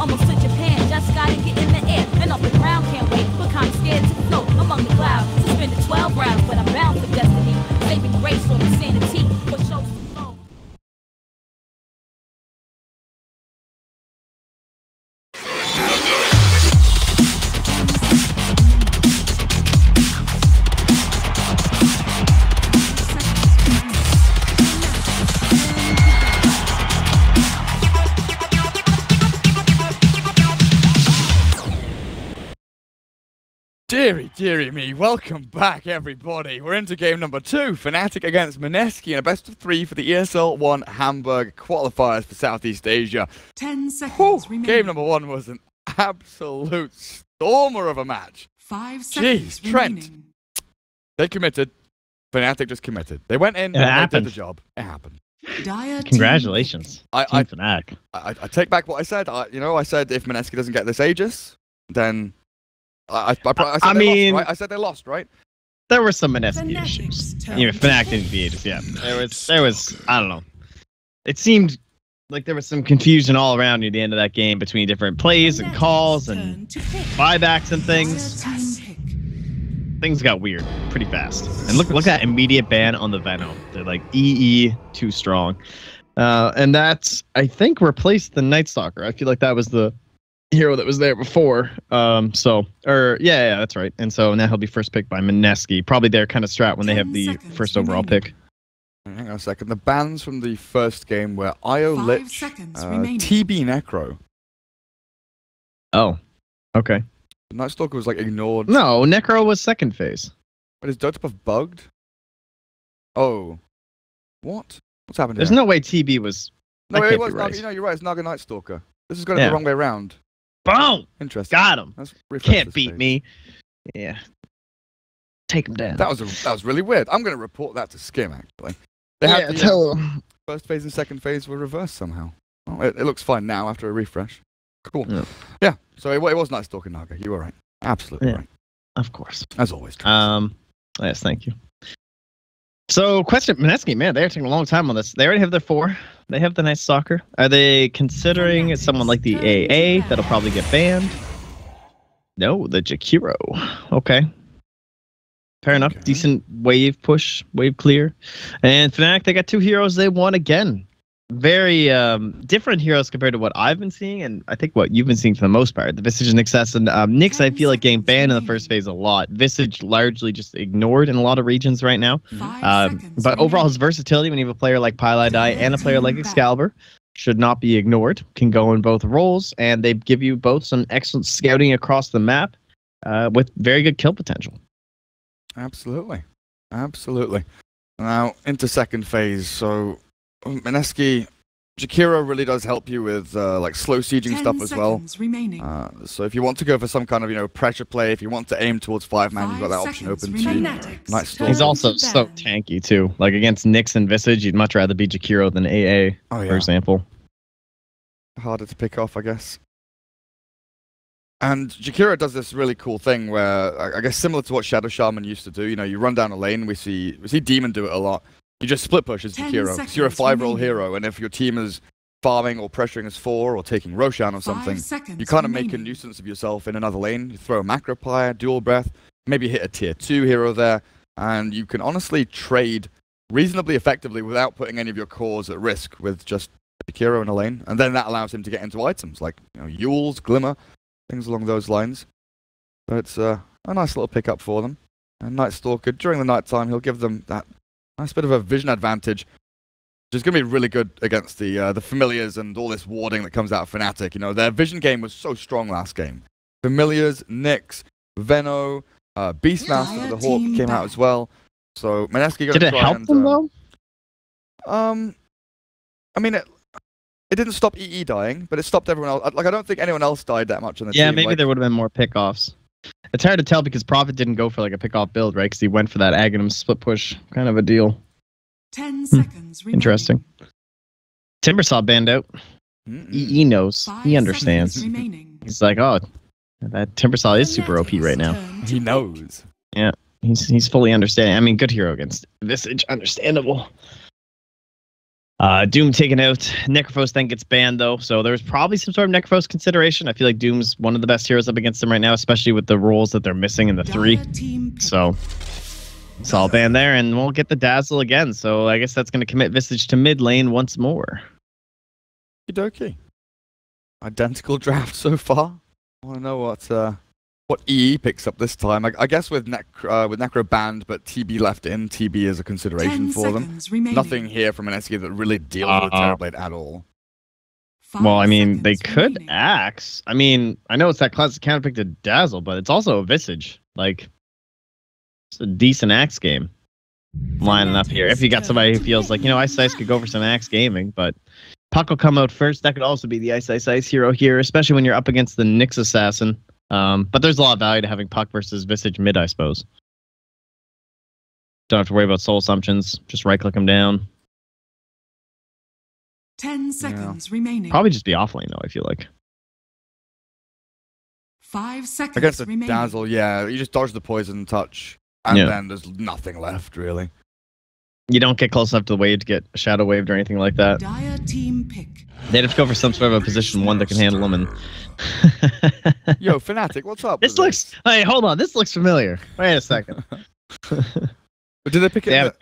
almost to Japan. Just gotta get in the air and off the ground. Can't wait, but kinda scared to float among the clouds. Suspended 12 rounds, but I'm bound for destiny. Saving grace from insanity, but show some flow. Deary, deary me, welcome back everybody. We're into game number 2, Fnatic against Mineski in a best of 3 for the ESL One Hamburg qualifiers for Southeast Asia. 10 seconds remaining. Game number 1 was an absolute stormer of a match. 5 seconds Jeez, Trent. remaining. They committed, Fnatic just committed. They went in, It and they did happened. the job. It happened. Dire Congratulations. I Team Fnatic. I take back what I said. I said if Mineski doesn't get this Aegis, then... I said they lost, right? I said they lost, right? There were some Mineski Fnatic's issues. turn. Even Fnatic didn't beat us, yeah. There was, I don't know. It seemed like there was some confusion all around near the end of that game between different plays and calls and buybacks and things. Things got weird pretty fast. And look at that immediate ban on the Venom. They're like EE too strong. And that's, I think, replaced the Night Stalker. I feel like that was the hero that was there before. Yeah, that's right. And so now he'll be first picked by Mineski. Probably their kind of strat when they have the first overall pick. Hang on a second. The bans from the first game were IO 5 Lich, seconds remaining. TB Necro. Oh, okay. Night Stalker was like ignored. No, Necro was second phase. But is Dota Buff bugged? Oh. What? What's happened There's here? no way TB was... No, that it can't was be Naga, right. you know, you're right. It's Naga Night Stalker. This is going Yeah. the wrong way around. Boom! Interesting. Got him. Let's refresh Can't this beat page. me. Yeah. Take him down. That was really weird. I'm going to report that to Skim, actually. They had the tell him. first phase and second phase were reversed somehow. Well, it looks fine now after a refresh. Cool. Yeah. Yeah, so it was Night Stalker Naga. You were right. Absolutely Yeah. right. Of course. As always. Yes, thank you. So, question, Mineski, man, they're taking a long time on this. They already have their 4. They have the Night Stalker. Are they considering someone like the AA that'll probably get banned? No, the Jakiro. Okay. Fair enough. Okay. Decent wave push, wave clear. And Fnatic, they got 2 heroes they won again. Very different heroes compared to what I've been seeing, and I think what you've been seeing for the most part. The Visage and Nixes and Nyx, I feel like getting banned in the first phase a lot. Visage largely just ignored in a lot of regions right now. 5 seconds But overall, his remaining. versatility when you have a player like Pylai and a player like Excalibur should not be ignored. Can go in both roles, and they give you both some excellent scouting across the map with very good kill potential. Absolutely. Absolutely. Now, into second phase. So, Mineski, Jakiro really does help you with like slow sieging 10 stuff as well. seconds remaining. So if you want to go for some kind of, pressure play, if you want to aim towards 5-man, you've got that 5 option seconds open to remaining. Night Stalker. He's Turn also to so ban. tanky too. Like against Nyx and Visage, you'd much rather be Jakiro than AA, Oh, yeah. for example. Harder to pick off, I guess. And Jakiro does this really cool thing where, I guess similar to what Shadow Shaman used to do, you run down a lane, we see Demon do it a lot. You just split push as 10 Jakiro, because you're a seconds 5-role remaining. hero, and if your team is farming or pressuring as 4 or taking Roshan or 5 something, seconds you kind of make a remaining. nuisance of yourself in another lane. You throw a Macropire, Dual Breath, maybe hit a tier 2 hero there, and you can honestly trade reasonably effectively without putting any of your cores at risk with just Jakiro in a lane. And then that allows him to get into items like Yules, Glimmer, things along those lines. So it's a nice little pickup for them. And Night Stalker, during the night time, he'll give them that nice bit of a vision advantage, which is going to be really good against the familiars and all this warding that comes out of Fnatic. Their vision game was so strong last game. Familiars, Nyx, Veno, Beastmaster with the Hawk Team came out back. as well. So Mineski going Did to it try help and, them though? I mean, it didn't stop EE dying, but it stopped everyone else. Like, I don't think anyone else died that much on the team. Yeah, maybe like, there would have been more pickoffs. It's hard to tell because Prophet didn't go for like a pickoff build, right? Because he went for that Aghanim split push kind of a deal. 10 seconds remaining. Interesting. Timbersaw banned out. EE knows. 5 He understands. seconds remaining. He's like, oh, that Timbersaw is super OP right now. Turn to He knows. Yeah, he's fully understanding. I mean, good hero against Visage, understandable. Doom taken out. Necrophos then gets banned, though, so there's probably some sort of Necrophos consideration. I feel like Doom's one of the best heroes up against them right now, especially with the roles that they're missing in the 3. So it's all banned there, and we'll get the Dazzle again. So I guess that's going to commit Visage to mid lane once more. Okey-dokey. Identical draft so far. I want to know what EE picks up this time. I guess with Necro banned, but TB left in. TB is a consideration for them. Nothing here from Mineski that really deals with Terrorblade at all. Well, I mean, they could Axe. I mean, I know it's that classic counterpick to Dazzle, but it's also a Visage. Like, it's a decent Axe game lining up here. If you got somebody who feels like, Ice Ice could go for some Axe gaming, but Puck will come out first. That could also be the Ice Ice hero here, especially when you're up against the Nyx Assassin. But there's a lot of value to having Puck versus Visage mid, I suppose. Don't have to worry about soul assumptions. Just right-click them down. 10 seconds remaining. Probably just be offlane, though, I feel like. 5 seconds Against the remaining. Dazzle, yeah, you just dodge the poison touch, and then there's nothing left, really. You don't get close enough to the wave to get shadow waved or anything like that. Dire team pick. They'd have to go for some sort of a position 1 that can handle them. And Yo, Fnatic, what's up? This looks. Hey, hold on. This looks familiar. Wait a second. Did they pick it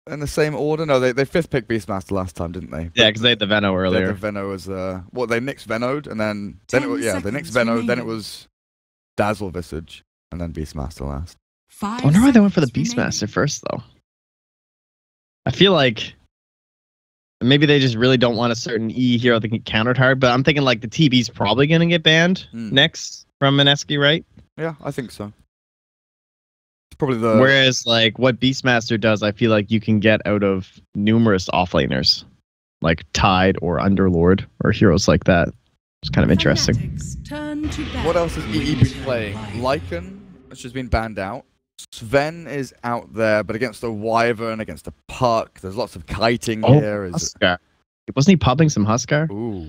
in the same order? No, they 5th picked Beastmaster last time, didn't they? Yeah, because they had the Veno earlier. They had the Veno as they nixed Venoed, and then they nixed Venoed, then it was Dazzle Visage, and then Beastmaster last. I wonder why they went for the Beastmaster first, though. I feel like maybe they just really don't want a certain E hero that can counter hard, but I'm thinking like the TB's probably going to get banned next from Mineski, right? Yeah, I think so. It's probably the... Whereas like what Beastmaster does, I feel like you can get out of numerous offlaners, like Tide or Underlord or heroes like that. It's kind of interesting. What else has EE been playing? Lycan, which has been banned out. Sven is out there, but against the Wyvern, against the Puck, there's lots of kiting here. Huskar. Wasn't he popping some Huskar? Ooh.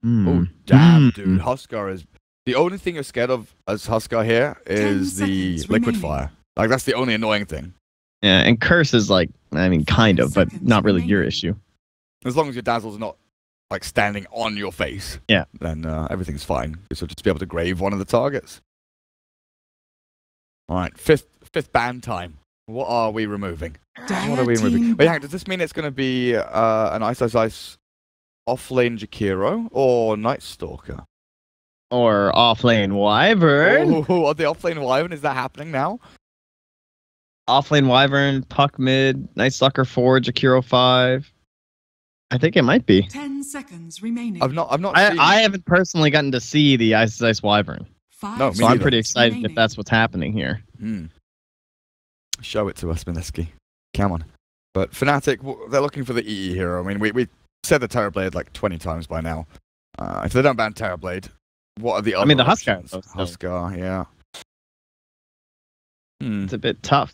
Oh, damn, dude. Huskar is... The only thing you're scared of as Huskar here is the Liquid Fire. Like, that's the only annoying thing. Yeah, and Curse is like, I mean, kind of, but not really your issue. As long as your Dazzle's not, like, standing on your face, then everything's fine. So just be able to grave one of the targets. All right, fifth ban time. What are we removing? What are we removing? Wait, does this mean it's going to be an Ice offlane Jakiro or Night Stalker? Or offlane Wyvern? Oh, are the offlane Wyvern? Is that happening now? Offlane Wyvern, Puck mid, Night Stalker 4, Jakiro 5. I think it might be. 10 seconds remaining. I've not seen... I haven't personally gotten to see the Ice Wyvern. No, so I'm pretty excited if that's what's happening here. Show it to us, Mineski. Come on. But Fnatic, they're looking for the EE hero. I mean, we said the Terrorblade like 20 times by now. If they don't ban Terrorblade, what are the other the options? Huskar. Huskar, yeah. It's a bit tough.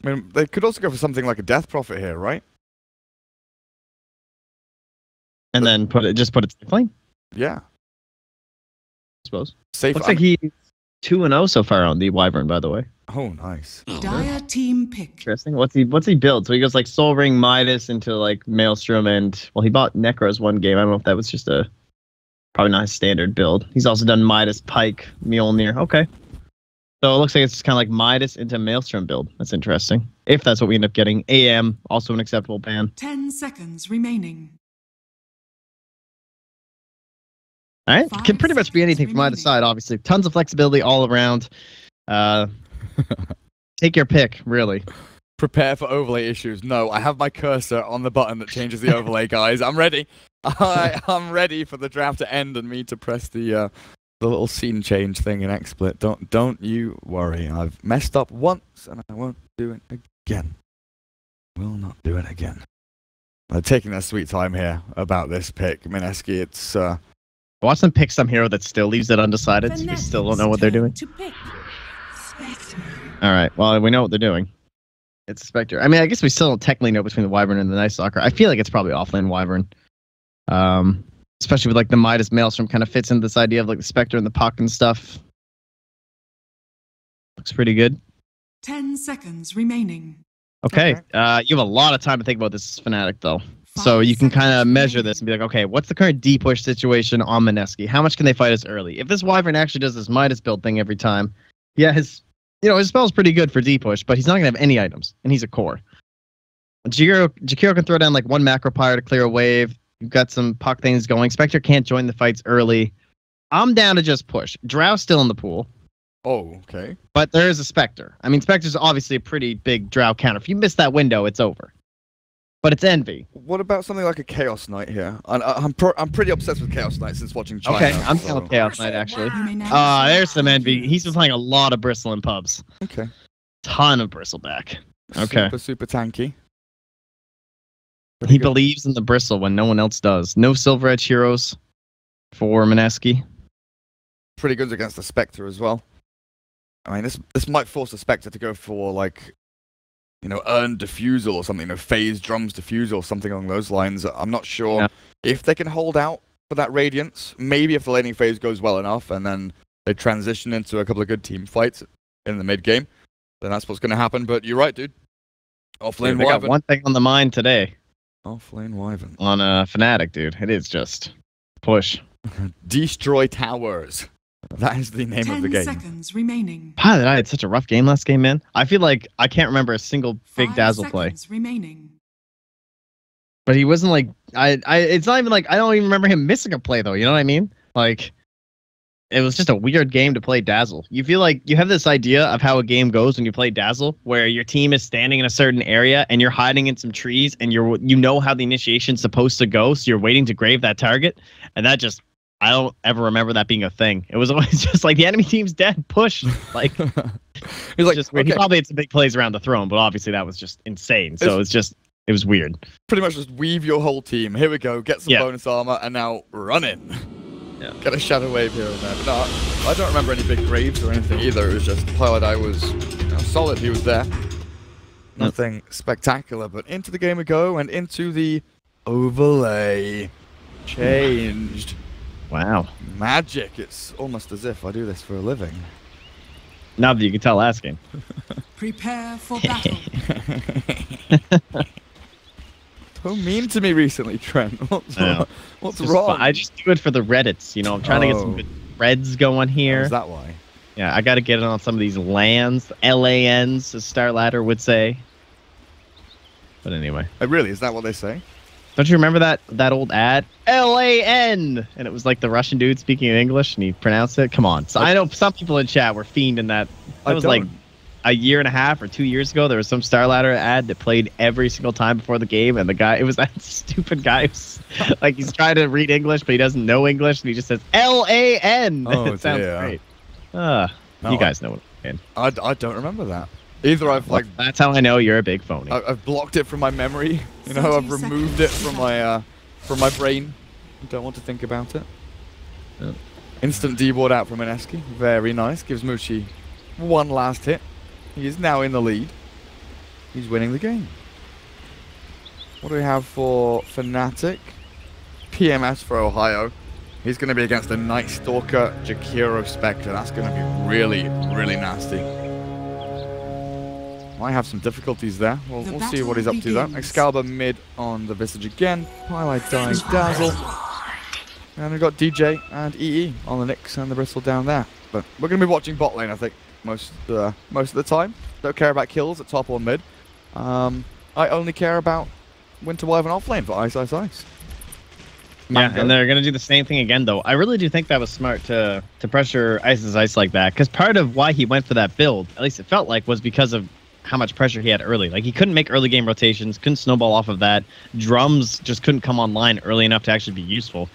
I mean, they could also go for something like a Death Prophet here, right? And then just put it safe lane? Yeah. I suppose. Safe. Looks like he's 2-0 so far on the Wyvern, by the way. Oh, nice. Dire team pick. Interesting. What's he build? So he goes like Soul Ring, Midas into like Maelstrom, and well, he bought Necros one game. I don't know if that was just probably not his standard build. He's also done Midas, Pike, Mjolnir. Okay. So it looks like it's kind of like Midas into Maelstrom build. That's interesting. If that's what we end up getting. AM, also an acceptable ban. 10 seconds remaining. All right. Can pretty much be anything from either side, obviously. Tons of flexibility all around. Take your pick, really. Prepare for overlay issues. No, I have my cursor on the button that changes the overlay, guys. I'm ready. I'm ready for the draft to end and me to press the little scene change thing in XSplit. Don't you worry. I've messed up once and I won't do it again. Will not do it again. I'm taking their sweet time here about this pick. Mineski, it's... Watch them pick some hero that still leaves it undecided, so we still don't know what they're doing. Alright, well, we know what they're doing. It's a Spectre. I mean, I guess we still don't technically know between the Wyvern and the Night Stalker. I feel like it's probably offlane Wyvern. Especially with like the Midas Maelstrom kind of fits into this idea of like the Spectre and the Puck and stuff. Looks pretty good. 10 seconds remaining. Okay. You have a lot of time to think about this Fnatic, though. So you can kind of measure this and be like, okay, what's the current D-push situation on Mineski? How much can they fight us early? If this Wyvern actually does this Midas build thing every time, yeah, his spell's pretty good for D-push, but he's not going to have any items, and he's a core. Jakiro can throw down like one macro pyre to clear a wave. You've got some puck things going. Spectre can't join the fights early. I'm down to just push. Drow's still in the pool. Oh, okay. But there is a Spectre. I mean, Spectre's obviously a pretty big Drow counter. If you miss that window, it's over. But it's Envy. What about something like a Chaos Knight here? I'm pretty obsessed with Chaos Knight since watching China. Okay, I'm down with Chaos Knight, actually. There's some Envy. He's been playing a lot of Bristle in pubs. Okay. Ton of Bristleback. Okay. Super tanky. He believes in the Bristle when no one else does. No Silver Edge heroes for Mineski. Pretty good against the Spectre as well. I mean, this might force the Spectre to go for, like, earned Diffusal or something, phase drums Diffusal or something along those lines. I'm not sure if they can hold out for that Radiance. Maybe if the laning phase goes well enough and then they transition into a couple of good team fights in the mid game, then that's what's going to happen. But you're right, dude. Offlane Wyvern. Got one thing on the mind today. Offlane Wyvern. On Fnatic, dude. It is just push. Destroy towers. That is the name of the game. 10 seconds remaining. Pilot, I had such a rough game last game, man. I feel like I can't remember a single big 5 Dazzle play. seconds remaining. But he wasn't like it's not even like I don't even remember him missing a play though, you know what I mean? Like it was just a weird game to play Dazzle. You feel like you have this idea of how a game goes when you play Dazzle, where your team is standing in a certain area and you're hiding in some trees and you know how the initiation's supposed to go, so you're waiting to grave that target, and that just I don't ever remember that being a thing. It was always just like the enemy team's dead, push. Like he's like, just weird. He probably had some big plays around the throne, but obviously that was just insane. So it was weird. Pretty much just weave your whole team. Here we go, get some bonus armor, and now run in. Yeah. Get a shadow wave here and there. But no, I don't remember any big graves or anything either. It was just Pilot Eye was solid. He was there. Nothing spectacular, but into the game we go and into the overlay. Changed. Wow. Magic. It's almost as if I do this for a living. Now that you can tell last game. Prepare for battle. So mean to me recently, Trent. What's wrong? I just do it for the Reddits. I'm trying to get some good threads going here. Is that why? Yeah, I got to get it on some of these LANs, LANs, as Star Ladder would say. But anyway. Really? Is that what they say? Don't you remember that old ad? LAN! And it was like the Russian dude speaking in English, and he pronounced it. Come on. So I know some people in chat were fiending that. That was like a year and a half or 2 years ago. There was some Star Ladder ad that played every single time before the game, and it was that stupid guy who's like he's trying to read English, but he doesn't know English, and he just says LAN. Oh, it sounds great. You guys know what I mean. I don't remember that. Either I've that's how I know you're a big phony. I've blocked it from my memory. I've removed it from my brain. I don't want to think about it. Yep. Instant D-ward out from Mineski. Very nice. Gives Mushi one last hit. He is now in the lead. He's winning the game. What do we have for Fnatic? PMS for Ohio. He's going to be against the Night Stalker Jakiro Spectre. That's going to be really, really nasty. Might have some difficulties there. We'll see what he's up to though. Excalibur mid on the Visage again. Twilight dying Dazzle. And we've got DJ and EE on the Nyx and the Bristle down there. But we're going to be watching bot lane, I think, most of the time. Don't care about kills at top or mid. I only care about Winter Wyvern off lane for Ice Ice Ice. Yeah, and they're going to do the same thing again, though. I really do think that was smart to pressure Ice Ice Ice like that, because part of why he went for that build, at least it felt like, was because of how much pressure he had early. Like, he couldn't make early game rotations, couldn't snowball off of that. Drums just couldn't come online early enough to actually be useful.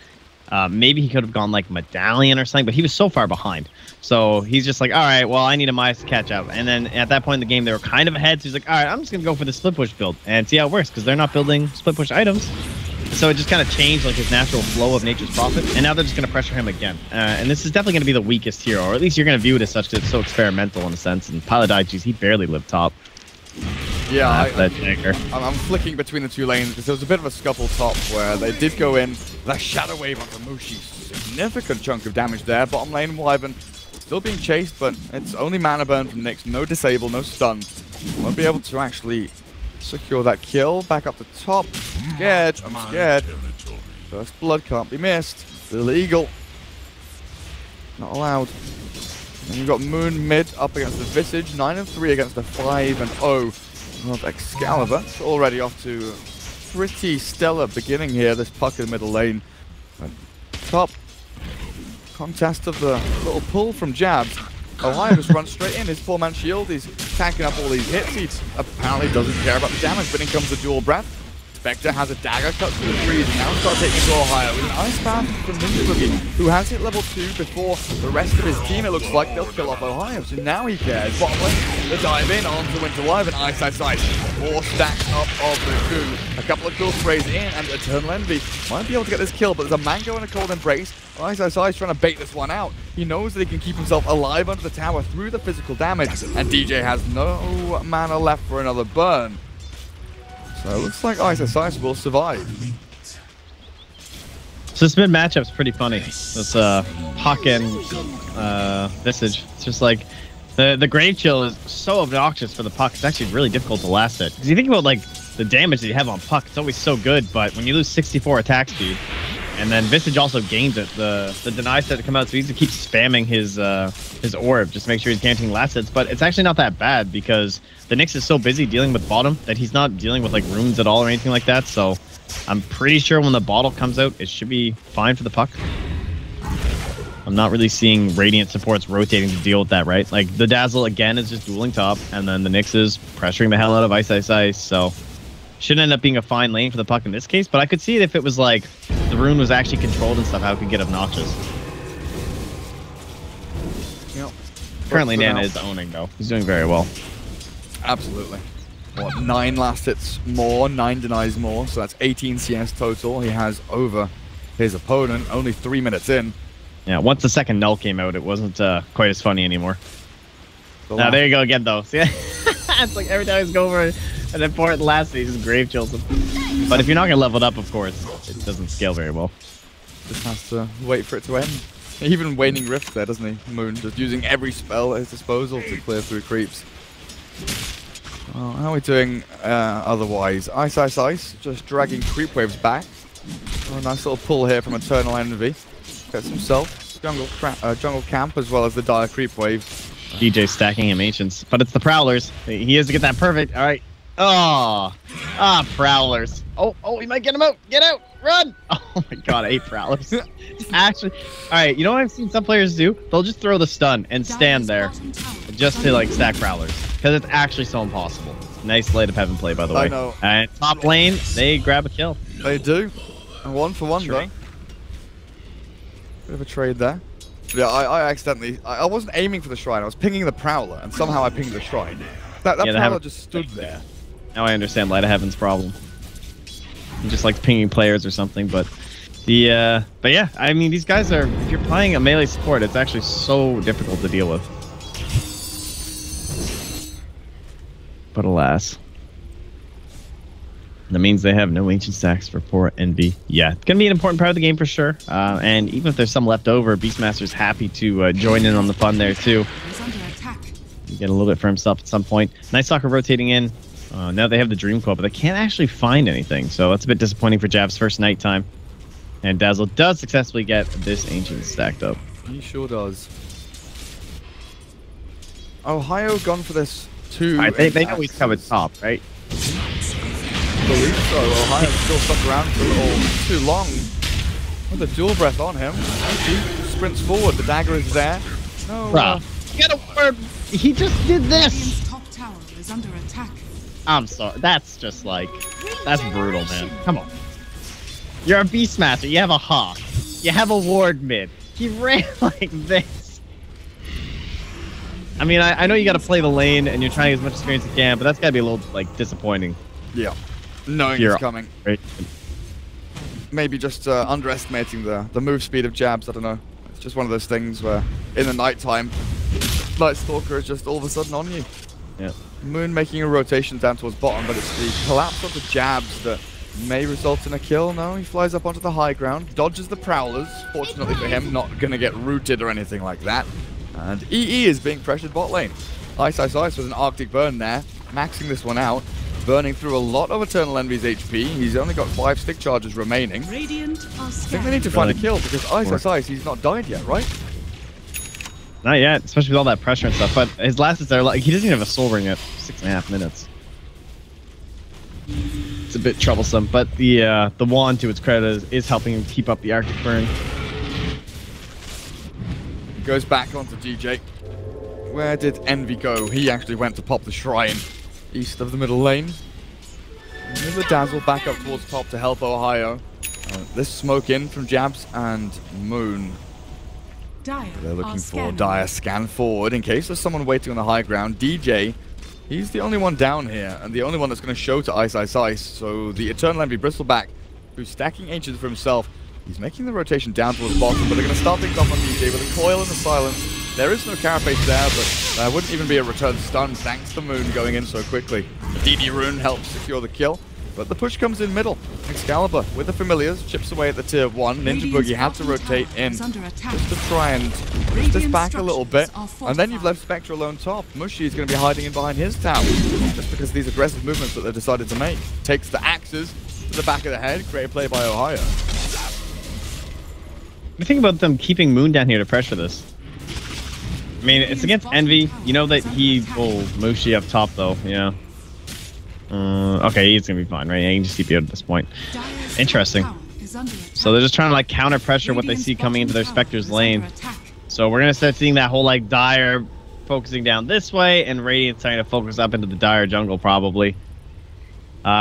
Maybe he could have gone like Medallion or something, but he was so far behind. So he's just like, all right, well, I need a Midas to catch up. And then at that point in the game, they were kind of ahead. So he's like, all right, I'm just going to go for the split push build and see how it works, because they're not building split push items. So it just kind of changed like his natural flow of Nature's Prophet. And now they're just going to pressure him again. And this is definitely going to be the weakest hero, or at least you're going to view it as such, because it's so experimental in a sense. And Pilot Eye, he barely lived top. Yeah, I'm flicking between the two lanes because there was a bit of a scuffle top where they did go in. That Shadow Wave onto Mushi, significant chunk of damage there. Bottom lane, Wyvern still being chased, but it's only mana burn from Nyx. No disable, no stun. Won't be able to actually secure that kill. Back up the top. Scared. I'm scared. First blood can't be missed. Illegal. Not allowed. And you've got Moon mid up against the Visage. 9-3 against the 5-0 of Excalibur. It's already off to a pretty stellar beginning here. This puck in the middle lane. And top contest of the little pull from Jabs. Ohio just runs straight in. His 4-man shield. He's tanking up all these hits. He apparently doesn't care about the damage. But in comes the dual breath. Spectre has a dagger, cuts through the trees, and now starts taking to Ohio with an ice path from Ninja Boogie, who has hit level 2 before the rest of his team. It looks like they'll kill off Ohio, so now he cares. Bottom lane, the dive in onto Winter Live and Ice Ice Ice. 4 stacks up of the coup. A couple of cool sprays in, and Eternal Envy might be able to get this kill, but there's a Mango and a Cold Embrace. Ice Ice Ice trying to bait this one out. He knows that he can keep himself alive under the tower through the physical damage, and DJ has no mana left for another burn. So it looks like Ice Ice Ice will survive. So this mid matchup's pretty funny. This Puck and Visage. It's just like the Grave Chill is so obnoxious for the Puck. It's actually really difficult to last it. Because you think about like the damage that you have on Puck, it's always so good. But when you lose 64 attack speed, and then Visage also gains it, the deny set to come out, so he needs to keep spamming his orb just to make sure he's guaranteeing last hits. But it's actually not that bad because the Nyx is so busy dealing with bottom that he's not dealing with like runes at all or anything like that. So I'm pretty sure when the bottle comes out, it should be fine for the Puck. I'm not really seeing Radiant supports rotating to deal with that, right? Like the Dazzle again is just dueling top, and then the Nyx is pressuring the hell out of Ice Ice Ice. So should end up being a fine lane for the Puck in this case, but I could see it if it was like the rune was actually controlled and stuff, how it could get obnoxious. Yep. Currently Nana is owning though. He's doing very well. Absolutely. What, 9 last hits more, 9 denies more, so that's 18 CS total. He has over his opponent, only 3 minutes in. Yeah, once the second null came out, it wasn't quite as funny anymore. Now there you go again though. See, it's like every time he's going for an important last hit, he just grave chills him. But if you're not gonna level it up, of course, it doesn't scale very well. Just has to wait for it to end. Even Waning Rift there, doesn't he? Moon just using every spell at his disposal to clear through creeps. Well, how are we doing otherwise? Ice Ice Ice just dragging creep waves back. Oh, nice little pull here from Eternal Envy. Gets himself jungle camp as well as the dire creep wave. DJ stacking him ancients, but it's the Prowlers. He has to get that perfect. All right. Oh, Prowlers. Oh, he might get him out. Get out, run. Oh my God, I hate Prowlers. Actually, all right. You know what I've seen some players do? They'll just throw the stun and stand there just to like stack Prowlers because it's actually so impossible. Nice Light of Heaven play, by the way. I know. And top lane, they grab a kill. They do. And 1 for 1 though. Bit of a trade there. Yeah, I accidentally... I wasn't aiming for the shrine. I was pinging the Prowler, and somehow I pinged the shrine. That Prowler just stood there. Now I understand Light of Heaven's problem. He just likes pinging players or something, but yeah, I mean, these guys are... If you're playing a melee support, it's actually so difficult to deal with. But alas. That means they have no ancient stacks for poor NB. Yeah, it's going to be an important part of the game for sure. And even if there's some left over, Beastmaster's happy to join in on the fun there too. You get a little bit for himself at some point. Nice Soccer rotating in. Now they have the Dream Coil, but they can't actually find anything. So that's a bit disappointing for Jab's first night time. And Dazzle does successfully get this ancient stacked up. He sure does. Ohio gone for this too. Right, they know he's covered top, right? I believe so. Ohio's still stuck around for a little too long. With a dual breath on him. He sprints forward. The dagger is there. No. Get a word. He just did this. Top tower is under attack. I'm sorry. That's just like, that's brutal, man. Come on. You're a Beastmaster. You have a Hawk. You have a Ward mid. He ran like this. I mean, I know you got to play the lane and you're trying to get as much experience as you can, but that's got to be a little like disappointing. Yeah. Knowing it's coming. Right. Maybe just underestimating the move speed of Jabs, I don't know. It's just one of those things where in the night time, Night Stalker is just all of a sudden on you. Yeah. Moon making a rotation down towards bottom, but it's the collapse of the Jabs that may result in a kill. No, he flies up onto the high ground, dodges the Prowlers. Fortunately for him, not going to get rooted or anything like that. And EE is being pressured bot lane. Ice Ice Ice with an Arctic Burn there, maxing this one out. burning through a lot of Eternal Envy's HP. He's only got 5 stick charges remaining. Radiant are I think they need to find a kill because Ice, he's not died yet, right? Not yet, especially with all that pressure and stuff. But his last is there, like he doesn't even have a soul ring at 6.5 minutes. It's a bit troublesome, but the wand, to its credit, is helping him keep up the Arctic burn. Goes back onto DJ. Where did Envy go? He actually went to pop the shrine east of the middle lane. There's the Dazzle back up towards top to help Ohio. This smoke in from Jabs and Moon. They're looking for Dire. Scan forward in case there's someone waiting on the high ground. DJ, he's the only one down here and the only one that's going to show to Ice. So the Eternal Envy Bristleback, who's stacking ancients for himself, he's making the rotation down towards the bottom, but they're going to start things off on DJ with a coil in the silence. There is no carapace there, but there wouldn't even be a return stun thanks to Moon going in so quickly. DD Rune helps secure the kill, but the push comes in middle. Excalibur with the familiars chips away at the tier 1. Ninja Boogie had to rotate in just to try and push this back a little bit, and then you've left Spectre alone top. Mushy is going to be hiding in behind his tower just because of these aggressive movements that they decided to make. Takes the axes to the back of the head. Great play by Ohio. The thing about them keeping Moon down here to pressure this. I mean, it's against Envy. You know that he will Mushi up top, though. Yeah. Okay, he's gonna be fine, right? Yeah, he can just TP out at this point. Interesting. So they're just trying to like counter pressure what they see coming into their Spectre's lane. So we're gonna start seeing that whole like Dire focusing down this way, and Radiant starting to focus up into the Dire jungle probably.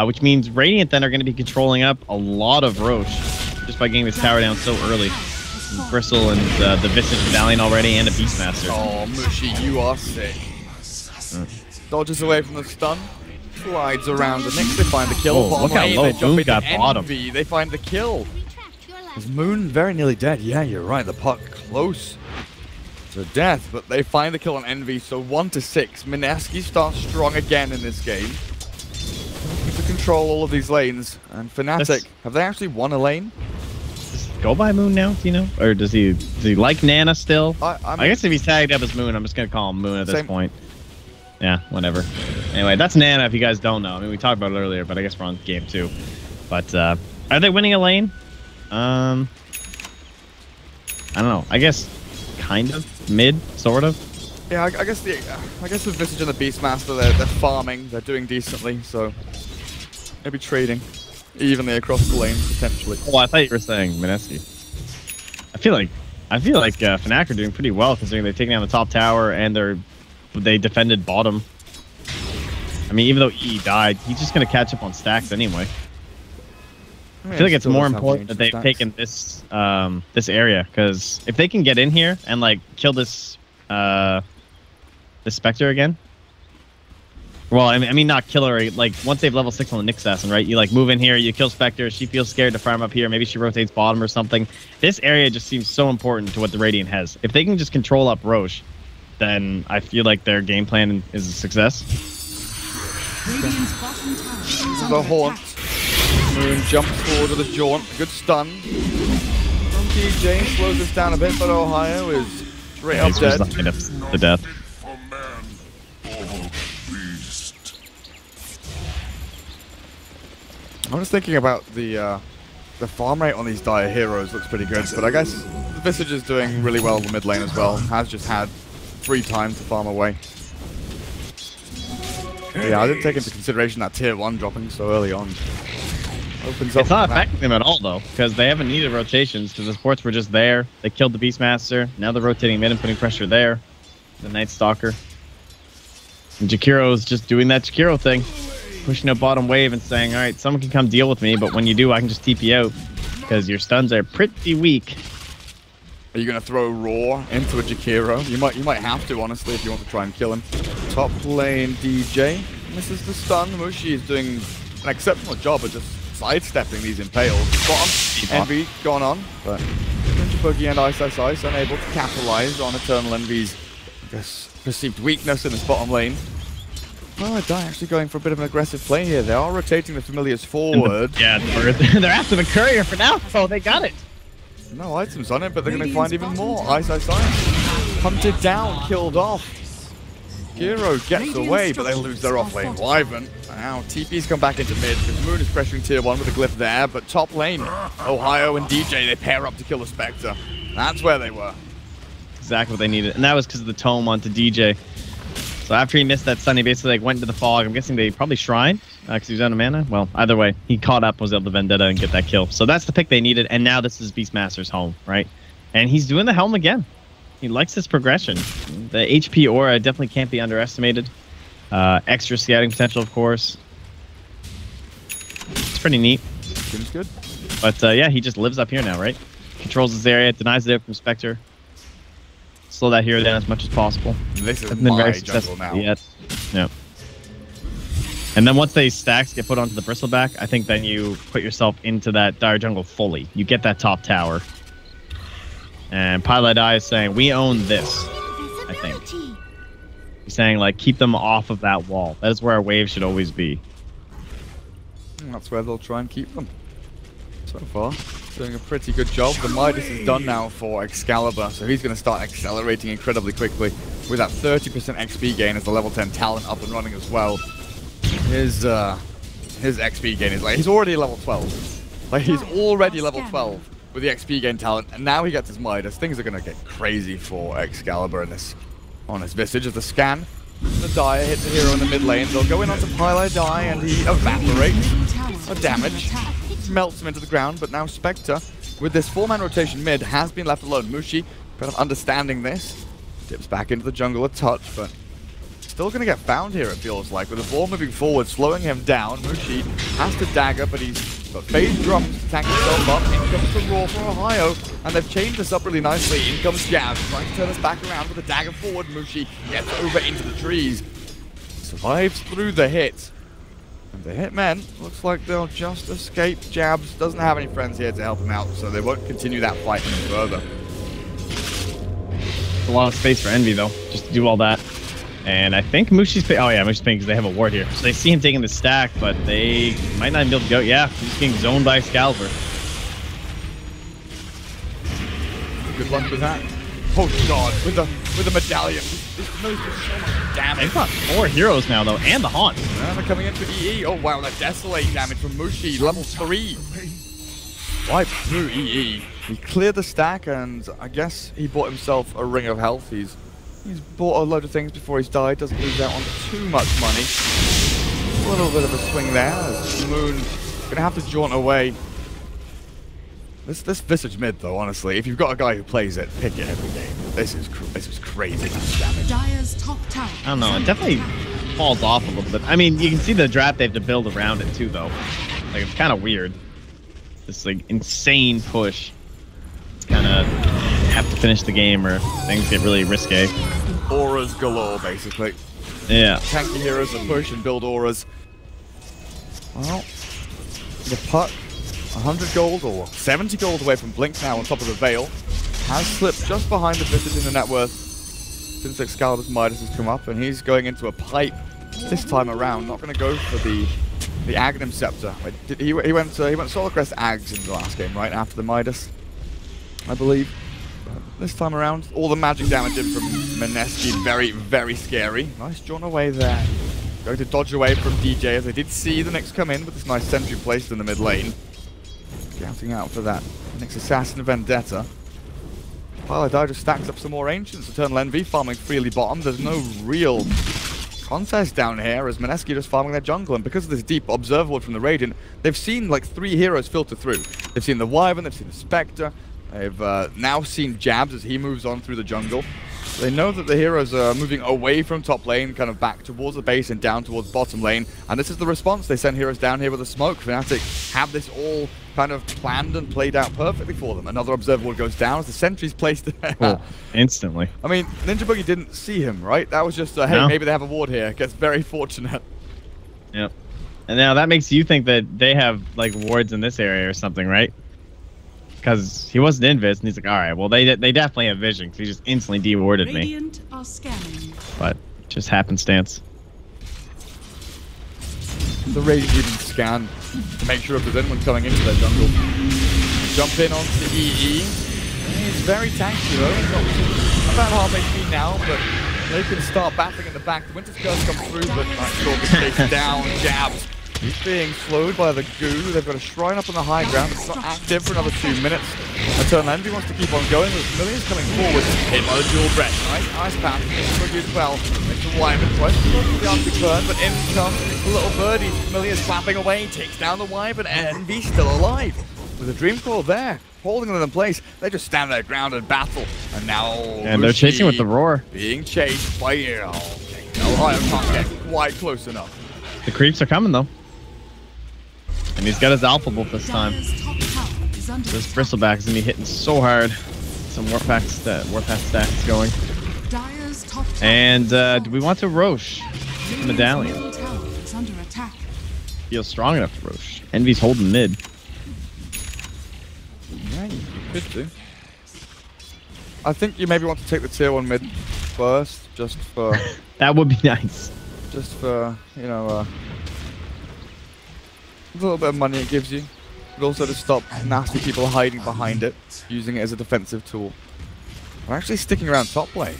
Which means Radiant then are gonna be controlling up a lot of Roche just by getting this tower down so early. Bristle and the Visage Medallion already, and a Beastmaster. Oh, Mushy, you are sick. Dodges away from the stun, slides around the next. They find the kill. Oh, look how low Moon got bottom. They find the kill. Is Moon very nearly dead? Yeah, you're right. The puck close to death, but they find the kill on Envy. So 1-6. Mineski starts strong again in this game to control all of these lanes. And Fnatic, have they actually won a lane? Go by Moon now, do you know? Or does he like Nana still? I guess if he's tagged up as Moon, I'm just gonna call him Moon at this point. Yeah, whatever. Anyway, that's Nana if you guys don't know. I mean, we talked about it earlier, but I guess we're on game 2. But are they winning a lane? I don't know. I guess kind of mid, sort of. Yeah, I guess the Visage and the Beastmaster, they're farming, they're doing decently, so maybe trading evenly across the lane potentially. Oh, I thought you were saying Mineski. I feel like Fnatic are doing pretty well considering they've taken down the top tower and they defended bottom. I mean, even though E died, he's just gonna catch up on stacks anyway. I feel like it's more important that they've taken this this area, because if they can get in here and like kill this this Spectre again. Well, I mean not kill her, like once they've level 6 on the Nyx Assassin, right? You like move in here, you kill Spectre, she feels scared to farm up here, maybe she rotates bottom or something. This area just seems so important to what the Radiant has. If they can just control up Roche, then I feel like their game plan is a success. The Haunt. Moon jumps forward with a jaunt. Good stun. From DJ, slows this down a bit, but Ohio is straight up dead. The death. I was thinking about the farm rate on these Dire heroes looks pretty good, but I guess the Visage is doing really well in the mid lane as well. Has just had 3 times to farm away. Yeah, I didn't take into consideration that tier 1 dropping so early on. Opens up. It's not affecting them at all though, because they haven't needed rotations, because the supports were just there. They killed the Beastmaster. Now they're rotating mid and putting pressure there. The Night Stalker. And Jakiro's just doing that Jakiro thing. Pushing a bottom wave and saying, alright, someone can come deal with me, but when you do, I can just TP out, because your stuns are pretty weak. Are you going to throw Roar into a Jakiro? You might have to, honestly, if you want to try and kill him. Top lane DJ misses the stun. Mushi is doing an exceptional job of just sidestepping these impales. Bottom, Envy gone on, but Ninja Boogie and Ice unable to capitalize on Eternal Envy's, I guess, perceived weakness in this bottom lane. Well, they're actually going for a bit of an aggressive play here. They are rotating the familiars forward. Yeah, they're after the courier for now. Oh, they got it. No items on it, but they're going to find even more. Ice. Hunted down, killed off. Hero gets away, but they lose their offlane Wyvern. Now TP's come back into mid because Moon is pressuring tier 1 with a glyph there, but top lane, Ohio and DJ, they pair up to kill the Spectre. That's where they were. Exactly what they needed, and that was because of the tome onto DJ. So after he missed that stun, he basically like went into the fog. I'm guessing they probably shrined because he was out of mana. Well, either way, he caught up, was able to Vendetta and get that kill. So that's the pick they needed, and now this is Beastmaster's home, right? And he's doing the helm again. He likes his progression. The HP aura definitely can't be underestimated. Extra scouting potential, of course. It's pretty neat. Seems good. But yeah, he just lives up here now, right? Controls his area, denies it from Spectre. Slow that hero down as much as possible. This is my jungle now. Yet. Yeah. And then once they stacks get put onto the bristleback, I think then you put yourself into that dire jungle fully. You get that top tower. And Pilot Eye is saying, we own this, I think. He's saying, like, keep them off of that wall. That is where our wave should always be. And that's where they'll try and keep them. So far, doing a pretty good job. The Midas is done now for Excalibur, so he's going to start accelerating incredibly quickly with that 30% XP gain as the level 10 talent up and running as well. His XP gain is like, he's already level 12. Like, he's already level 12 with the XP gain talent, and now he gets his Midas. Things are going to get crazy for Excalibur in this, on his Visage. As the scan, the Dire hits the hero in the mid lane. They'll go in onto Pilot Die, and he evaporates the damage. Melts him into the ground, but now Spectre, with this 4-man rotation mid, has been left alone. Mushi, kind of understanding this, dips back into the jungle a touch, but still going to get found here, it feels like, with the ball moving forward, slowing him down. Mushi has to dagger, but he's got phase drums to tank himself up. In comes the Roar for Ohio, and they've changed this up really nicely. In comes Jab, trying to turn us back around with a dagger forward. Mushi gets over into the trees, survives through the hit. And the Hitmen, looks like they'll just escape. Jabs doesn't have any friends here to help him out, so they won't continue that fight any further. A lot of space for Envy, though, just to do all that. And I think Mushi's paying. Oh, yeah, Mushi's paying because they have a ward here. So they see him taking the stack, but they might not be able to go. Yeah, he's getting zoned by Excalibur. Good luck with that. Oh, God, with the medallion. This knows so much damage. They've got 4 heroes now, though, and the Haunt. And they're coming in for EE. Oh, wow, that Desolate damage from Mushi, level 3. Wipe through EE. He cleared the stack, and I guess he bought himself a ring of health. He's bought a load of things before he's died. Doesn't lose out on too much money. A little bit of a swing there, as Moon gonna have to jaunt away. This Visage mid, though, honestly, if you've got a guy who plays it, pick it every game. This is crazy damage. Dire's top tower. I don't know, it definitely falls off a little bit. I mean, you can see the draft they have to build around it, too, though. Like, it's kind of weird. This, like, insane push. It's kind of have to finish the game or things get really risque. Auras galore, basically. Yeah. Tanky heroes that push and build auras. Well, the puck, 100 gold or 70 gold away from Blink now on top of the Veil, has slipped just behind the Visage in the net worth since Excalibur's Midas has come up, and he's going into a pipe this time around. Not going to go for the Aghanim Scepter. He went Solar Crest Ags in the last game, right after the Midas, I believe. This time around, all the magic damage in from Mineski, very, very scary. Nice drawn away there. Going to dodge away from DJ as they did see the Nyx come in with this nice sentry placed in the mid lane. Scouting out for that Nyx Assassin Vendetta. Pilot Die just stacks up some more Ancients. Eternal Envy farming freely bottom. There's no real contest down here as Mineski just farming their jungle, and because of this deep Observer Ward from the Radiant, they've seen like 3 heroes filter through. They've seen the Wyvern, they've seen the Spectre. They've now seen Jabs as he moves on through the jungle. They know that the heroes are moving away from top lane, kind of back towards the base and down towards bottom lane. And this is the response. They send heroes down here with a smoke. Fnatic have this all kind of planned and played out perfectly for them. Another Observer Ward goes down as the sentry's placed there. Cool. Instantly. I mean, Ninja Boogie didn't see him, right? That was just, hey, no. Maybe they have a ward here. Gets very fortunate. Yep. And now that makes you think that they have, like, wards in this area or something, right? Because he wasn't in Vis, and he's like, all right, well, they definitely have vision, because he just instantly de-warded me. Radiant are scanning. But just happenstance. The Radiant even scan to make sure if there's anyone coming into their jungle. Jump in onto the EE. He's very tanky, though. He's got about half HP now, but They can start battling in the back. The Winter's Curse come through, but Storm gets chased down, jabs. He's being slowed by the goo. They've got a shrine up on the high ground. It's not active for another 2 minutes. Eternal Envy wants to keep on going, but Millions coming forward. Hit by the dual breath. Nice ice path. Boogie as well. Into Wyvern. Tries to go for the Arctic Burn, but in comes the little birdie. Millions flapping away. Takes down the Wyvern. Envy still alive. With a Dream Core there, holding them in place. They just stand their ground and battle. And now and they're chasing with the roar. Being chased by Ohio can't get quite close enough. The creeps are coming though. And he's got his Alpha Bolt this time. This Bristleback is gonna be hitting so hard. Some Warpath stacks going. And do we want to Roche the Medallion? Feels strong enough to Roche. Envy's holding mid. Yeah, you could do. I think you maybe want to take the tier 1 mid first, just for... That would be nice. Just for, you know, a little bit of money it gives you, but also to stop nasty people hiding behind it, using it as a defensive tool. I'm actually sticking around top lane.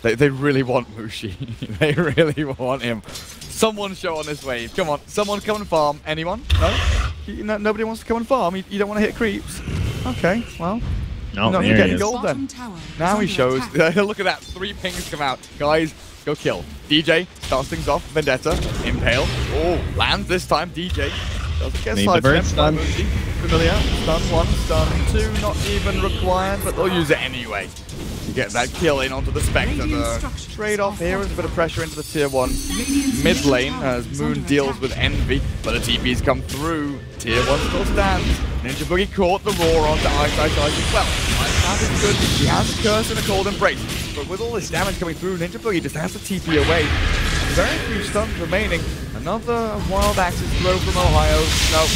They really want Mushi. They really want him. Someone show on this wave. Come on, someone come and farm. Anyone? No? Nobody wants to come and farm? You don't want to hit creeps? Okay, well, no, you're there getting he gold then. Now he shows. Look at that, 3 pings come out. Guys, go kill. DJ starts things off. Vendetta, Impale. Oh, lands this time. DJ doesn't get sidestepped by Mushi. Familiar. Stun 1, stun 2, not even required, but they'll use it anyway to get that kill in onto the Spectre. The trade-off here is a bit of pressure into the tier 1 mid lane as Moon deals with Envy, but the TPs come through. Tier 1 still stands. Ninja Boogie caught the roar onto Ice as well. Ice Path is good. He has a curse and a cold embrace, but with all this damage coming through, Ninja Boogie just has to TP away. Very few stuns remaining. Another Wild Axe's throw from Ohio. No,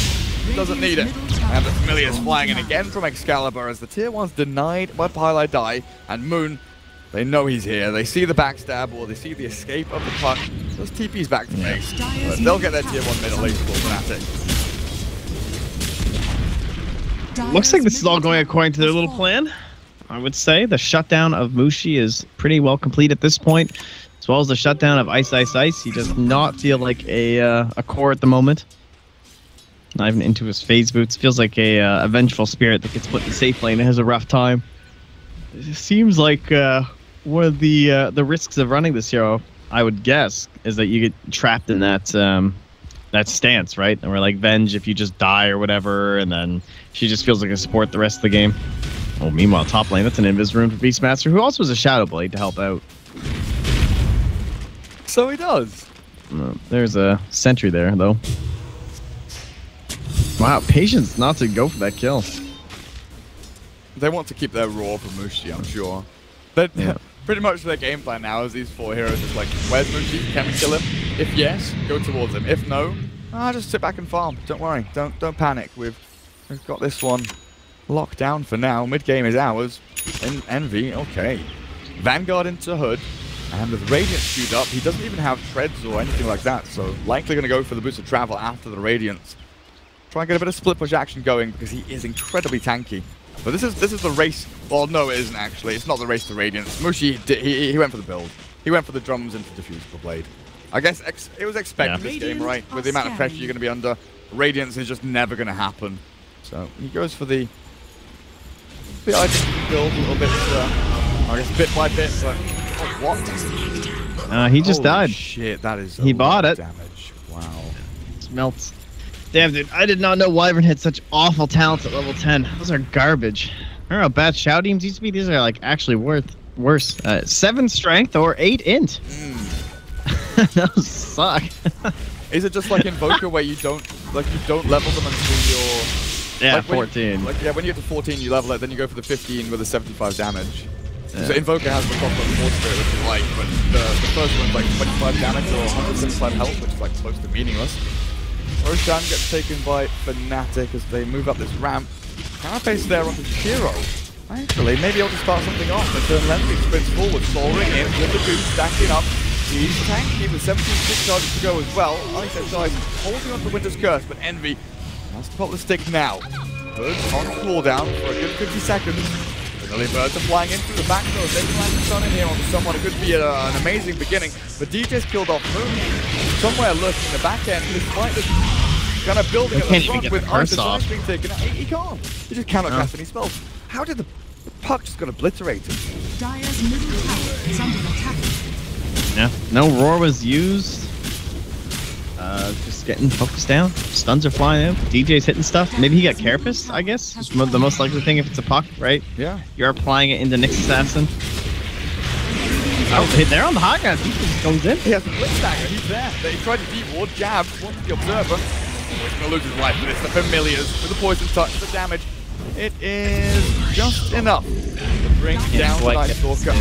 doesn't need it. And the Familiar's flying in again from Excalibur as the tier 1's denied by Pile Die, and Moon, they know he's here. They see the backstab or they see the escape of the puck. Those TP's back to base. But they'll get their tier 1 mid at least for Fnatic. Looks like this is all going according to their little plan. I would say the shutdown of Mushi is pretty well complete at this point, as well as the shutdown of Ice. He does not feel like a core at the moment. Not even into his phase boots. Feels like a vengeful spirit that gets put in safe lane and has a rough time. It seems like one of the risks of running this hero, I would guess, is that you get trapped in that that stance, right? And we're like Venge if you just die or whatever, and then she just feels like a support the rest of the game. Oh, meanwhile, top lane, that's an invis rune for Beastmaster, who also has a Shadow Blade to help out. So he does. There's a sentry there, though. Wow, patience not to go for that kill. They want to keep their roar for Mushi, I'm sure. But yeah. Pretty much their game plan now is these 4 heroes is like, where's Mushi? Can we kill him? If yes, go towards him. If no, just sit back and farm. Don't worry. Don't panic. We've got this one locked down for now. Mid game is ours. Envy, okay. Vanguard into Hood, and with Radiance queued up, he doesn't even have treads or anything like that, so likely going to go for the boost of travel after the Radiance. Try and get a bit of split push action going because he is incredibly tanky. But this is the race. Well, no, it isn't actually. It's not the race to Radiance. Mushi, he went for the build. He went for the drums into the Fusible Blade. I guess it was expected this game, right? With the amount of pressure you're going to be under, Radiance is just never going to happen. So he goes for the item build a little bit, I guess bit by bit. But oh, what? He just died. Shit, that is. He bought it. Damage. Wow. Smelts. Damn, dude, I did not know Wyvern had such awful talents at level 10. Those are garbage. I don't know how bad Shout Teams used to be. These are like actually worse. 7 strength or 8 int. Those suck. Is it just like Invoker where you don't level them until you're like 14? When you get to 14 you level it, then you go for the 15 with a 75 damage. So Invoker has the proper Force Spirit which you like, but the first one's like 25 damage or 175 health, which is like close to meaningless. Roshan gets taken by Fnatic as they move up this ramp. Carapace there onto Shiro. Actually, maybe able to start something off. Eternal Envy sprints forward, soaring in with the boost, stacking up. He's tanky with 17 stick charges to go as well. Ice holding on to Winter's Curse, but Envy has to pop the stick now. Hood on cooldown for a good 50 seconds. Early birds are flying in through the back door. They can land the stun in here on someone. It could be an amazing beginning. But DJ's killed off Moon. Somewhere lurking in the back end. Despite this kind of building at the front with ice being taken out. He can't. He just cannot cast any spells. How did the puck just got obliterated? Dire's middle tower is under attack. Yeah, no roar was used. Just getting focused down. Stuns are flying in. DJ's hitting stuff. Maybe he got Carapace, I guess. It's the most likely thing if it's a puck, right? Yeah. You're applying it into Nick's Assassin. Oh, they're on the high ground. DJ just goes in. He has a blitz dagger. He's there. He tried to deep ward, jab, wants the observer. He's going to lose his life for this. The familiars with the poison touch, the damage. It is just enough to bring down the Night Stalker.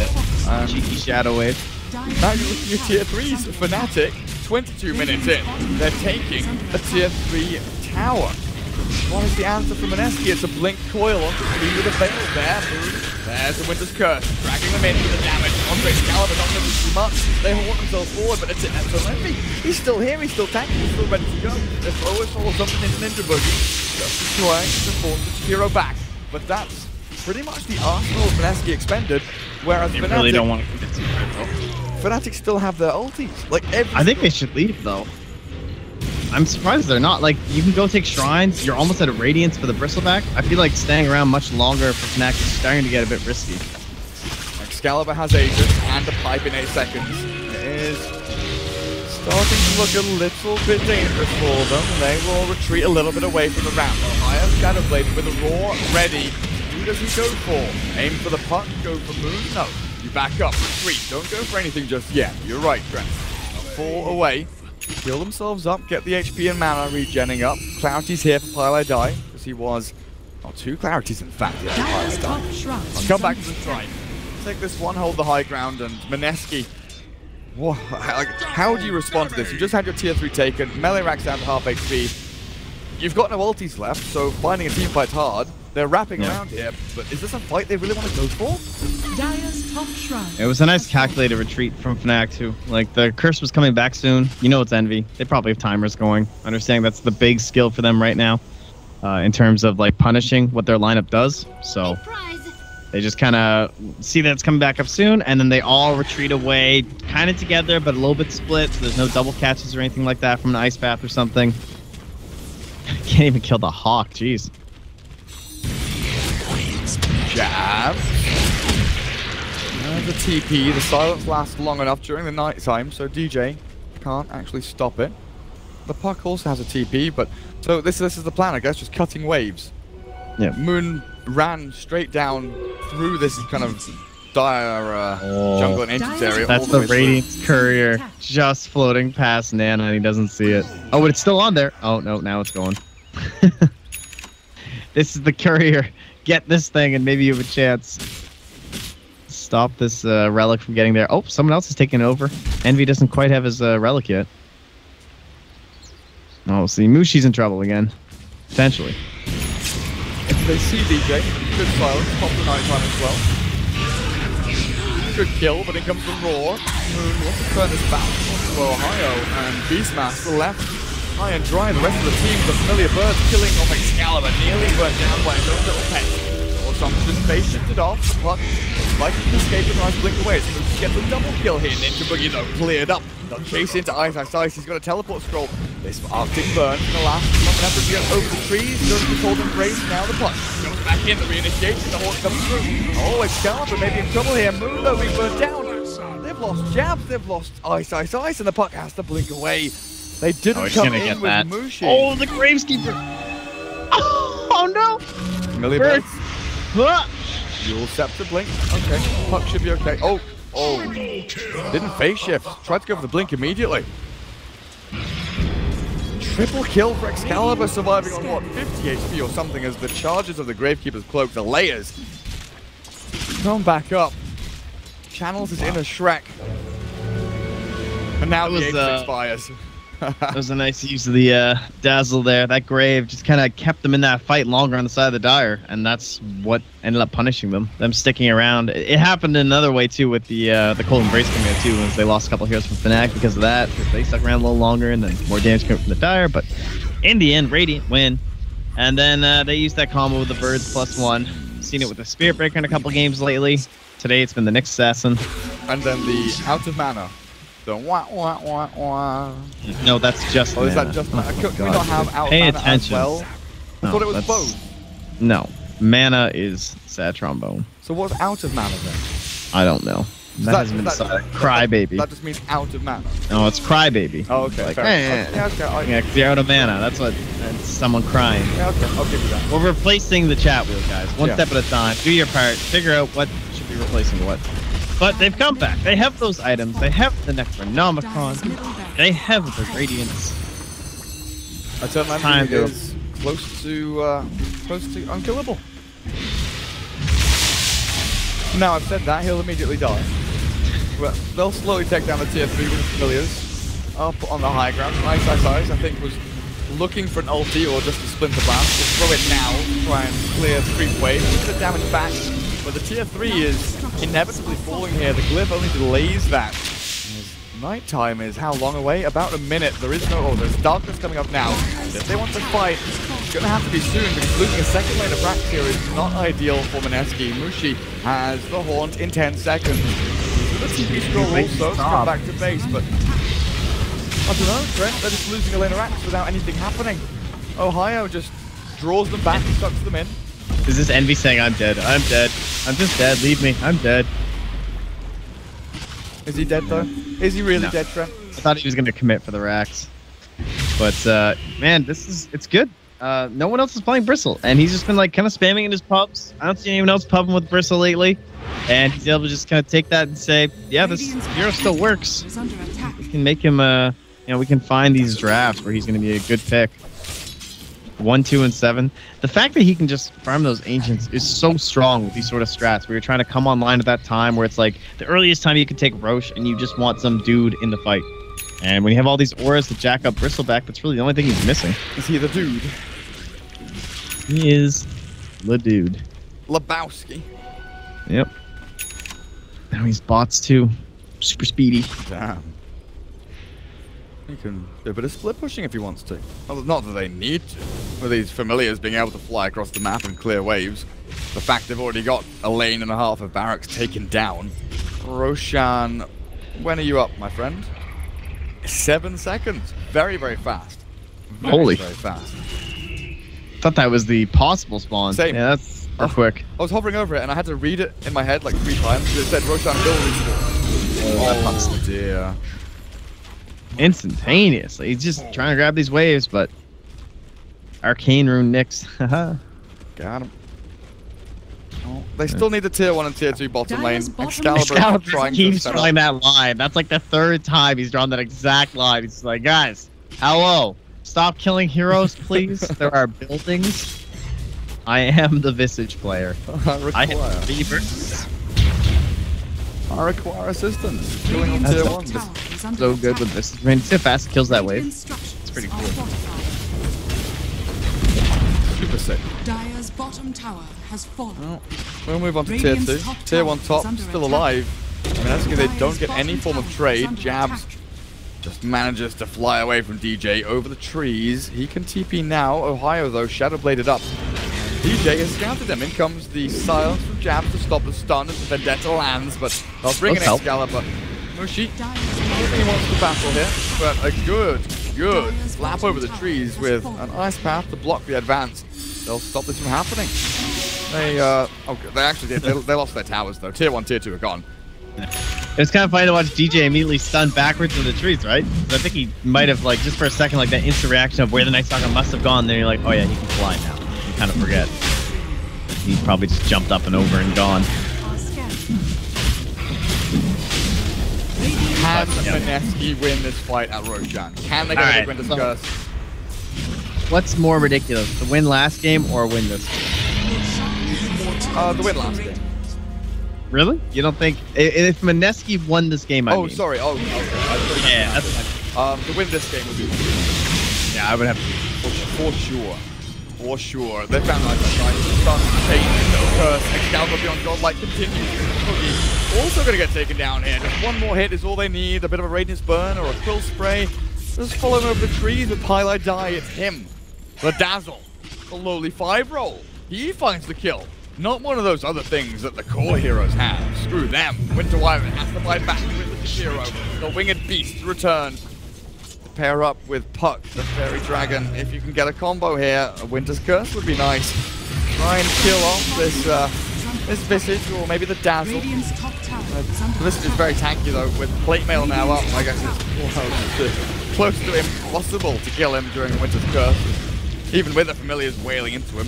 Cheeky Shadow Wave. Now you're looking at tier 3s. Fnatic, 22 minutes in, they're taking a tier 3 tower. What is the answer from Mineski? It's a blink coil onto 3 with a veil there. There's the Winter's Curse, dragging them in for the damage. Andre Excalibur not doing too much. They hold themselves forward, but it's Envy. He's still here, he's still tanking, he's still ready to go. There's always something into Ninja Boogie. Just to try to force the hero back. But that's pretty much the arsenal Mineski expended, whereas They Fnatic really don't want to keep it secret, though. Fnatic still have their ultis. Like I think they should leave, though. I'm surprised they're not. Like, you can go take shrines. You're almost at a radiance for the bristleback. I feel like staying around much longer for Fnatic is starting to get a bit risky. Excalibur has Aegis and a pipe in 8 seconds. It is starting to look a little bit dangerous for them. They will retreat a little bit away from the ramp. Fire Shadowblade with a roar ready. Who does he go for? Aim for the puck, go for Moon? No. You back up, retreat. Don't go for anything just yet. You're right, Trent. Fall away. Heal themselves up, get the HP and mana regenning up. Clarity's here for Pile I Die, because he was... Oh, 2 Clarities in fact. Yeah, Pile I Die. I'll come back to the strike. Take this one, hold the high ground, and Mineski... How do you respond to this? You just had your tier 3 taken, melee racks down to half HP. You've got no ultis left, so finding a team fight's hard. They're wrapping around here, but is this a fight they really want to go for? Dire's top shrine. It was a nice calculated retreat from Fnatic too. Like, the curse was coming back soon. You know it's Envy. They probably have timers going. Understanding that's the big skill for them right now, in terms of like punishing what their lineup does. So they just kind of see that it's coming back up soon, and then they all retreat away, kind of together, but a little bit split. So there's no double catches or anything like that from an ice path or something. Can't even kill the hawk. Jeez. Jab. The TP, the silence lasts long enough during the night time, so DJ can't actually stop it. The puck also has a TP, but so this is the plan, I guess, just cutting waves. Yeah. Moon ran straight down through this kind of dire jungle and entrance area. That's the Radiance Courier just floating past Nana, and he doesn't see it. Oh, but it's still on there. Oh no, now it's going. This is the Courier. Get this thing, and maybe you have a chance. Stop this relic from getting there. Oh, someone else is taking it over. Envy doesn't quite have his relic yet. Oh, see, Mushi's in trouble again. Potentially. If they see DJ, good silence, pop the nighttime as well. Good kill, but in comes the roar. Moon wants to turn this back onto Ohio, and Beastmaster left high and dry. The rest of the team, the familiar birds killing off Excalibur, nearly burnt down by those little pets. Or some just face shifted off, but like to escape and nice blink away. So he gets a double kill here. Ninja Boogie though, cleared up. They'll chase into Ice. He's got a teleport scroll. This Arctic burn from the last one after to get over the trees. Goes to the cold embrace. Now the punch. Goes back in, the reinitiation. The Hawk comes through. Oh, Excalibur maybe in trouble here. Moon though being burnt down. They've lost jabs. They've lost Ice. And the puck has to blink away. They didn't come in with Mushi. Oh, the Graveskeeper. Oh no. Million birds. You'll Scepter blink. Okay. Puck should be okay. Oh. Didn't phase shift. Tried to go for the blink immediately. Triple kill for Excalibur, surviving on what, 50 HP or something, as the charges of the Gravekeeper's cloak, the layers, come back up. Channels his inner Shrek. And now the Aegis expires. That was a nice use of the Dazzle there. That Grave just kind of kept them in that fight longer on the side of the Dire, and that's what ended up punishing them. Them sticking around. It happened in another way too with the Cold Embrace coming out too, as they lost a couple heroes from Fnatic because of that. Because they stuck around a little longer, and then more damage came from the Dire. But in the end, Radiant win, and then they used that combo with the Birds +1. Seen it with the Spirit Breaker in a couple games lately. Today it's been the Nyx Assassin. And then the out of mana. The wah wah wah wah. No, that's just. Oh, is mana. that just mana? Can we not have out of Pay mana attention. as well? I thought it was that's- both. No, mana is sad trombone. So what's out of mana then? I don't know. That hasn't been decided. Crybaby. That just means out of mana. No, it's Crybaby. Oh, okay. Like, fair enough. Yeah, okay. Yeah, 'cause you're out of mana. That's someone crying. Yeah, okay. I'll give you that. We're replacing the chat wheel, guys. One Yeah. step at a time. Do your part. Figure out what should be replacing what. But they've come back. They have those items. They have the Necronomicon. They have the Radiance. Attained Time to- is close to unkillable. Now I've said that, he'll immediately die. But they'll slowly take down the tier 3 with the familiars. Up on the high ground. Nice Eyes, I think, was looking for an ulti or just a splinter blast. Just throw it now, try and clear the creep wave, get the damage back. But the tier 3 is inevitably falling here. The glyph only delays that. Nighttime is how long away? About a minute. There is no... Oh, there's darkness coming up now. If they want to fight, it's going to have to be soon, because losing a second lane of Rax here is not ideal for Mineski. Mushi has the Haunt in 10 seconds. The TP scroll also to come back to base, but... I don't know, Trent. They're just losing a lane of Rax without anything happening. Ohio just draws them back and sucks them in. Is this Envy saying, I'm dead? I'm dead. I'm just dead. Leave me. I'm dead. Is he dead, though? Is he really No. dead, Trent? I thought he was going to commit for the racks. But, man, it's good. No one else is playing Bristle, and he's just been, like, kind of spamming in his pubs. I don't see anyone else pubbing with Bristle lately. And he's able to just kind of take that and say, yeah, this hero still works. Is under attack. We can make him, we can find these drafts where he's going to be a good pick. 1, 2, and 7. The fact that he can just farm those ancients is so strong with these sort of strats. We were trying to come online at that time where it's like the earliest time you could take Roche and you just want some dude in the fight. And when you have all these auras to jack up Bristleback, that's really the only thing he's missing. Is he the dude? He is the dude. Lebowski. Yep. Now he's bots too. Super speedy. Damn. He can do a bit of split pushing if he wants to. Well, not that they need to. With these familiars being able to fly across the map and clear waves. The fact they've already got a lane and a half of barracks taken down. Roshan, when are you up, my friend? 7 seconds. Very, very fast. Very fast. Thought that was the possible spawn. Same. Yeah, that's quick. I was hovering over it and I had to read it in my head like 3 times. It said Roshan will respawn. Oh dear. Instantaneously. He's just trying to grab these waves, but Arcane Rune Nyx. Got him. Oh, they still need the tier 1 and tier 2 bottom lane. Dire's bottom Excalibur trying to keeps set drawing up. that line. That's like the 3rd time he's drawn that exact line. He's like, guys, hello. Stop killing heroes, please. There are buildings. I am the Visage player. I have 3 verses. I require assistance. Killing on tier 1. So good with this. I mean, see how fast it kills that wave. It's pretty cool. Super sick. Dire's bottom tower has fallen. Well, we'll move on to tier 2. Tier 1 top, still alive. I mean, that's because they don't get any form of trade. Jabs just manages to fly away from DJ over the trees. He can TP now. Ohio, though, shadow bladed up. DJ has scouted him. In comes the silence from Jabs to stop the stun as the Vendetta lands, but they'll bring in Excalibur. Mushi, I don't think he wants to battle here, but a good slap over the trees with an ice path to block the advance. They'll stop this from happening. They actually did. They lost their towers though. Tier 1, tier 2 are gone. It's kind of funny to watch DJ immediately stun backwards in the trees, right? I think he might have, like, just for a second, like that instant reaction of where the Night Stalker must have gone. Then you're like, oh yeah, he can fly now. You kind of forget. He probably just jumped up and over and gone. Can Mineski win this fight at Roshan? Can they get a big win discuss? What's more ridiculous, the win last game or win this game? The win last game. Really? You don't think if Mineski won this game? I mean. Sorry. Oh, okay. Yeah, that's fine. The win this game would be. Yeah, I would have to. For sure. For sure. They found like stun, chain, curse, Excalibur beyond godlike continues. Cookie also gonna get taken down here. Just one more hit is all they need. A bit of a radiance burn or a quill spray. Just follow him over the trees with highlight die. It's him. The Dazzle. The lowly 5 roll. He finds the kill. Not one of those other things that the core heroes have. Screw them. Winter Wyvern has to buy back with the hero. The Winged Beast return. Pair up with Puck, the Fairy Dragon. If you can get a combo here, a Winter's Curse would be nice. Try and kill off this Visage, or maybe the Dazzle. Visage is very tanky though, with Plate Mail now up. I guess it's close to impossible to kill him during Winter's Curse. Even with the Familiars wailing into him.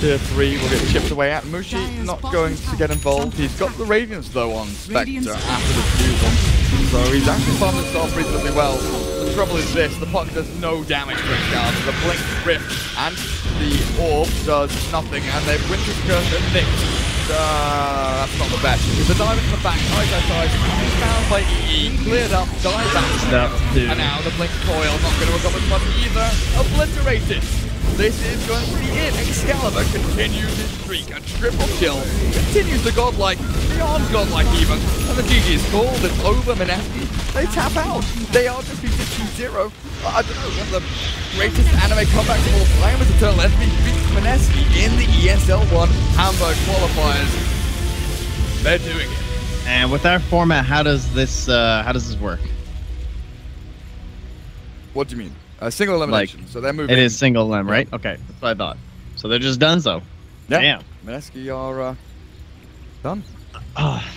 Tier 3 will get chipped away at. Mushi not going to get involved. He's got the Radiance though on Spectre after the refusal. So he's actually farmed himself reasonably well. The trouble is this, the Puck does no damage to Excalibur. The Blink Rift and the Orb does nothing, and they've Winter's Curse and nicked. That's not the best. It's a dive into the back, side. He's found by EE, cleared up, dive back. And now the Blink Coil not going to accomplish much either. Obliterated. This is going to be it. Excalibur continues his streak. A triple kill. Continues the godlike, beyond godlike even. And the GG is called. It's over. Mineski, they tap out. They are defeated 2-0. I don't know, one of the greatest anime comebacks of all time was Eternal Envy beats Mineski in the ESL One Hamburg qualifiers. They're doing it. And with our format, how does this work? What do you mean? Single elimination. Like, so they're moving. It is single elim, right? Okay, that's what I thought. So they're just done, so. Yeah. Damn. Mineski are done.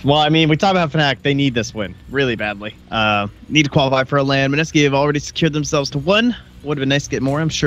Well, I mean, we talk about Fnatic. They need this win really badly. Need to qualify for a LAN. Mineski have already secured themselves to 1. Would have been nice to get more, I'm sure.